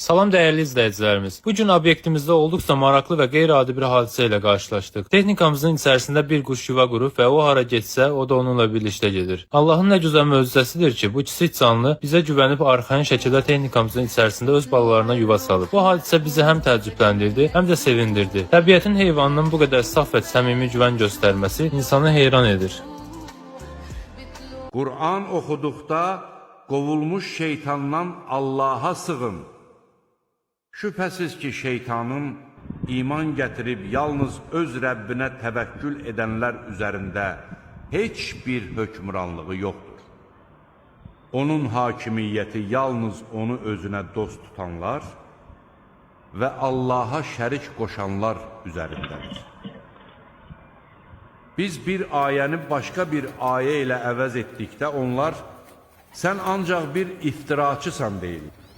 Salam dəyərli izləyicilərimiz. Bu gün obyektimizdə olduqca maraqlı və qeyri-adi bir hadisə ilə qarşılaşdıq. Texnikamızın içərisində bir quş yuva qurub və o hara getsə, o da onunla birlikdə gedir. Allahın nə gözəl möcüzəsidir ki, bu kiçik canlı bizə güvənib arxayın şəkildə texnikamızın içərisində öz balalarına yuva salıb. Bu hadisə bizi həm təəccübləndirdi, həm də sevindirdi. Təbiətin heyvanının bu qədər saf və səmimi güvən göstərməsi insanı heyran edir. Qur'an oxuduqda qovulmuş şeytandan Allaha sığın. Şübhəsiz ki, şeytanın iman gətirib yalnız öz Rəbbinə təvəkkül edənlər üzərində heç bir hökmranlığı yoxdur. Onun hakimiyyəti yalnız onu özünə dost tutanlar və Allaha şərik qoşanlar üzərindədir. Biz bir ayəni başqa bir ayə ilə əvəz etdikdə onlar, sən ancaq bir iftiraçısan deyirlər.